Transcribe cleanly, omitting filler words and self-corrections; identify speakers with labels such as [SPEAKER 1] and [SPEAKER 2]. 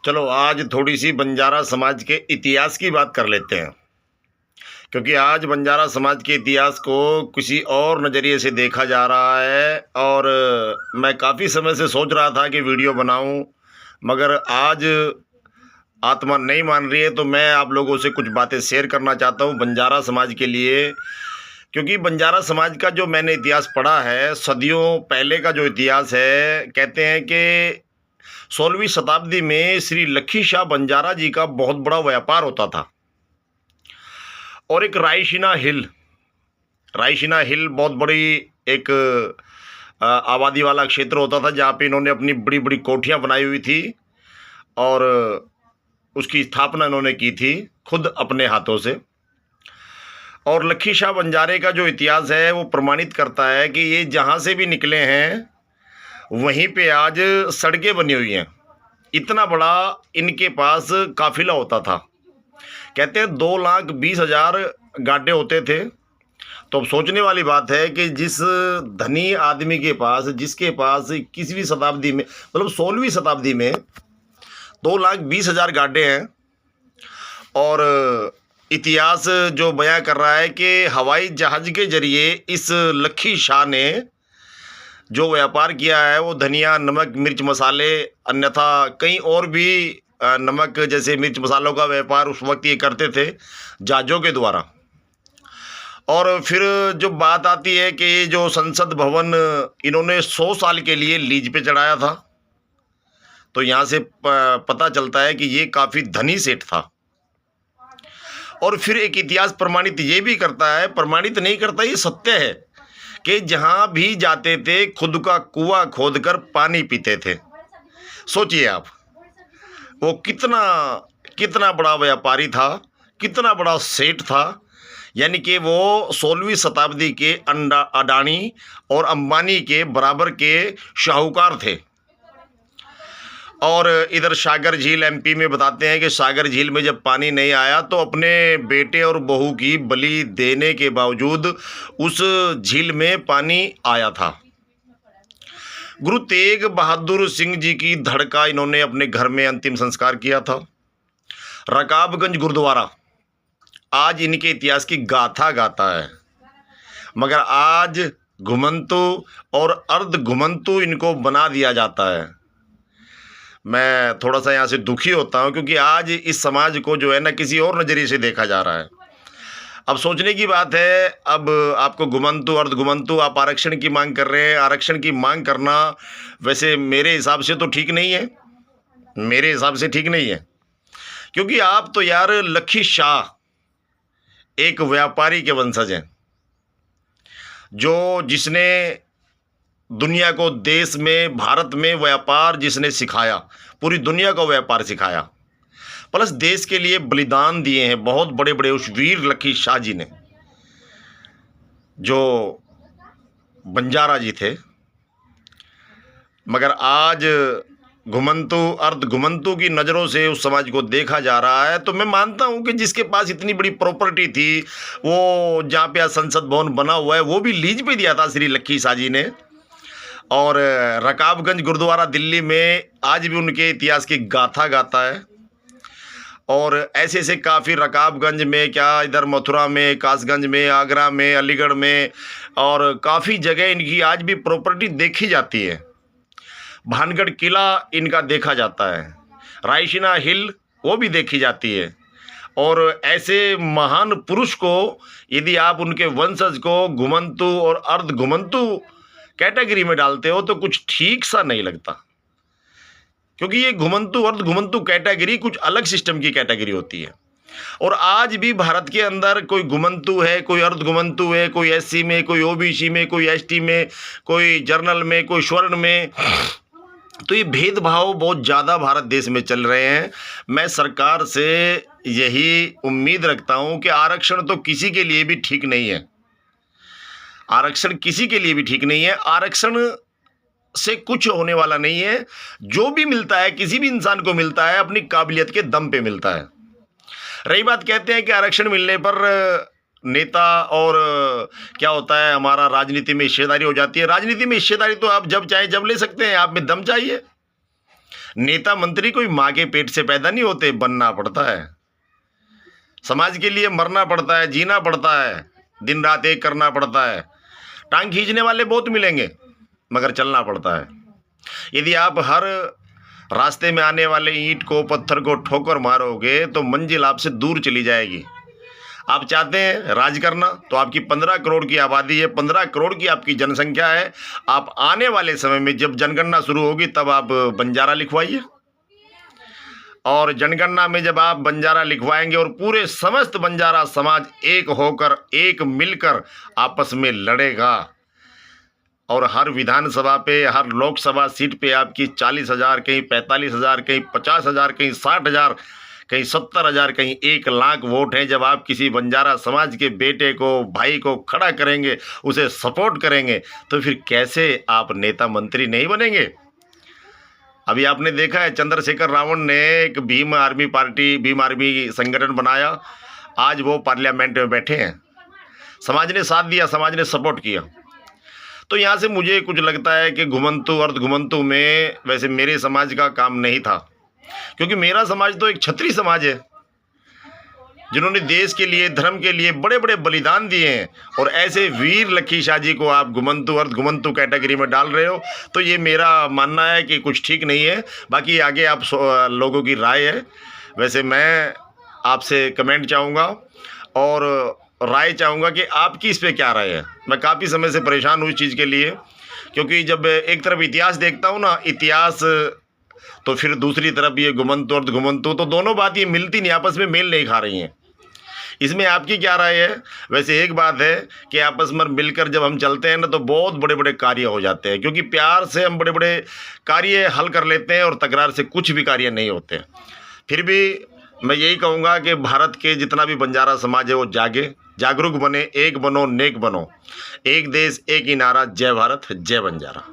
[SPEAKER 1] चलो आज थोड़ी सी बंजारा समाज के इतिहास की बात कर लेते हैं, क्योंकि आज बंजारा समाज के इतिहास को किसी और नज़रिए से देखा जा रहा है। और मैं काफ़ी समय से सोच रहा था कि वीडियो बनाऊं, मगर आज आत्मा नहीं मान रही है, तो मैं आप लोगों से कुछ बातें शेयर करना चाहता हूं बंजारा समाज के लिए। क्योंकि बंजारा समाज का जो मैंने इतिहास पढ़ा है, सदियों पहले का जो इतिहास है, कहते हैं कि 16वीं शताब्दी में श्री लखी शाह बंजारा जी का बहुत बड़ा व्यापार होता था। और एक रायसीना हिल बहुत बड़ी एक आबादी वाला क्षेत्र होता था, जहाँ पे इन्होंने अपनी बड़ी बड़ी कोठियाँ बनाई हुई थी और उसकी स्थापना इन्होंने की थी खुद अपने हाथों से। और लखी शाह बंजारे का जो इतिहास है वो प्रमाणित करता है कि ये जहाँ से भी निकले हैं वहीं पे आज सड़कें बनी हुई हैं। इतना बड़ा इनके पास काफिला होता था। कहते हैं 2,20,000 गाड्डे होते थे। तो अब सोचने वाली बात है कि जिस धनी आदमी के पास, जिसके पास 21वीं शताब्दी में, मतलब 16वीं शताब्दी में 2,20,000 गाड्डे हैं, और इतिहास जो बयां कर रहा है कि हवाई जहाज़ के जरिए इस लखी शाह ने जो व्यापार किया है वो धनिया, नमक, मिर्च, मसाले, अन्यथा कई और भी नमक जैसे मिर्च मसालों का व्यापार उस वक्त ये करते थे जहाज़ों के द्वारा। और फिर जो बात आती है कि ये जो संसद भवन इन्होंने 100 साल के लिए लीज पे चढ़ाया था, तो यहाँ से पता चलता है कि ये काफ़ी धनी सेठ था। और फिर एक इतिहास प्रमाणित ये भी करता है, प्रमाणित नहीं करता, ये सत्य है कि जहाँ भी जाते थे खुद का कुआं खोदकर पानी पीते थे। सोचिए आप, वो कितना बड़ा व्यापारी था, कितना बड़ा सेठ था। यानी कि वो 16वीं शताब्दी के अडानी और अंबानी के बराबर के शाहूकार थे। और इधर सागर झील एमपी में बताते हैं कि सागर झील में जब पानी नहीं आया तो अपने बेटे और बहू की बलि देने के बावजूद उस झील में पानी आया था। गुरु तेग बहादुर सिंह जी की धड़ का इन्होंने अपने घर में अंतिम संस्कार किया था। रकाबगंज गुरुद्वारा आज इनके इतिहास की गाथा गाता है, मगर आज घुमंतु और अर्ध घुमंतु इनको बना दिया जाता है। मैं थोड़ा सा यहाँ से दुखी होता हूँ, क्योंकि आज इस समाज को जो है ना किसी और नज़रिए से देखा जा रहा है। अब सोचने की बात है, अब आपको घुमंतु, अर्ध घुमंतु, आप आरक्षण की मांग कर रहे हैं। आरक्षण की मांग करना वैसे मेरे हिसाब से तो ठीक नहीं है, मेरे हिसाब से ठीक नहीं है। क्योंकि आप तो यार लखी शाह एक व्यापारी के वंशज हैं, जिसने दुनिया को, देश में, भारत में व्यापार जिसने सिखाया, पूरी दुनिया को व्यापार सिखाया, प्लस देश के लिए बलिदान दिए हैं बहुत बड़े बड़े उस वीर लखी शाह जी ने, जो बंजारा जी थे। मगर आज घुमंतु, अर्ध घुमंतु की नज़रों से उस समाज को देखा जा रहा है। तो मैं मानता हूं कि जिसके पास इतनी बड़ी प्रॉपर्टी थी, वो जहाँ पे आज संसद भवन बना हुआ है वो भी लीज पे दिया था श्री लखी शाह जी ने। और रकाबगंज गुरुद्वारा दिल्ली में आज भी उनके इतिहास की गाथा गाता है। और ऐसे ऐसे काफ़ी, रकाबगंज में क्या, इधर मथुरा में, कासगंज में, आगरा में, अलीगढ़ में, और काफ़ी जगह इनकी आज भी प्रॉपर्टी देखी जाती है। भानगढ़ किला इनका देखा जाता है, रायसीना हिल वो भी देखी जाती है। और ऐसे महान पुरुष को यदि आप उनके वंशज को घुमंतु और अर्ध घुमंतु कैटेगरी में डालते हो तो कुछ ठीक सा नहीं लगता। क्योंकि ये घुमंतु, अर्ध घुमंतु कैटेगरी कुछ अलग सिस्टम की कैटेगरी होती है। और आज भी भारत के अंदर कोई घुमंतु है, कोई अर्ध घुमंतु है, कोई एससी में, कोई ओबीसी में, कोई एसटी में, कोई जर्नल में, कोई स्वर्ण में। तो ये भेदभाव बहुत ज़्यादा भारत देश में चल रहे हैं। मैं सरकार से यही उम्मीद रखता हूं कि आरक्षण तो किसी के लिए भी ठीक नहीं है, आरक्षण किसी के लिए भी ठीक नहीं है। आरक्षण से कुछ होने वाला नहीं है। जो भी मिलता है, किसी भी इंसान को मिलता है, अपनी काबिलियत के दम पे मिलता है। रही बात, कहते हैं कि आरक्षण मिलने पर नेता और क्या होता है, हमारा राजनीति में हिस्सेदारी हो जाती है। राजनीति में हिस्सेदारी तो आप जब चाहे जब ले सकते हैं, आप में दम चाहिए। नेता मंत्री कोई माँ के पेट से पैदा नहीं होते, बनना पड़ता है। समाज के लिए मरना पड़ता है, जीना पड़ता है, दिन रात एक करना पड़ता है। टांग खींचने वाले बहुत मिलेंगे, मगर चलना पड़ता है। यदि आप हर रास्ते में आने वाले ईंट को, पत्थर को ठोकर मारोगे तो मंजिल आपसे दूर चली जाएगी। आप चाहते हैं राज करना, तो आपकी 15 करोड़ की आबादी है, 15 करोड़ की आपकी जनसंख्या है। आप आने वाले समय में जब जनगणना शुरू होगी तब आप बंजारा लिखवाइए, और जनगणना में जब आप बंजारा लिखवाएंगे और पूरे समस्त बंजारा समाज एक होकर, एक मिलकर आपस में लड़ेगा, और हर विधानसभा पे, हर लोकसभा सीट पे आपकी 40,000, कहीं 45,000, कहीं 50,000, कहीं 60,000, कहीं 70,000, कहीं 1,00,000 वोट हैं। जब आप किसी बंजारा समाज के बेटे को, भाई को खड़ा करेंगे, उसे सपोर्ट करेंगे, तो फिर कैसे आप नेता मंत्री नहीं बनेंगे? अभी आपने देखा है चंद्रशेखर रावण ने एक Bhim army party, Bhim army संगठन बनाया। आज वो पार्लियामेंट में बैठे हैं। समाज ने साथ दिया, समाज ने सपोर्ट किया। तो यहाँ से मुझे कुछ लगता है कि घुमंतु अर्ध घुमंतु में वैसे मेरे समाज का काम नहीं था, क्योंकि मेरा समाज तो एक क्षत्रिय समाज है, जिन्होंने देश के लिए, धर्म के लिए बड़े बड़े बलिदान दिए हैं। और ऐसे वीर लक्की शाह जी को आप घुमंतु अर्ध घुमंतु कैटेगरी में डाल रहे हो, तो ये मेरा मानना है कि कुछ ठीक नहीं है। बाकी आगे आप लोगों की राय है। वैसे मैं आपसे कमेंट चाहूँगा और राय चाहूँगा कि आपकी इस पे क्या राय है। मैं काफ़ी समय से परेशान हूँ इस चीज़ के लिए, क्योंकि जब एक तरफ इतिहास देखता हूँ ना, इतिहास, तो फिर दूसरी तरफ ये घुमंतु अर्ध घुमंतु, तो दोनों बात ये मिलती नहीं, आपस में मेल नहीं खा रही हैं। इसमें आपकी क्या राय है? वैसे एक बात है कि आपस में मिलकर जब हम चलते हैं ना, तो बहुत बड़े बड़े कार्य हो जाते हैं, क्योंकि प्यार से हम बड़े बड़े कार्य हल कर लेते हैं और तकरार से कुछ भी कार्य नहीं होते। फिर भी मैं यही कहूँगा कि भारत के जितना भी बंजारा समाज है वो जागे, जागरूक बने, एक बनो, नेक बनो। एक देश, एक ही नारा। जय भारत, जय बंजारा।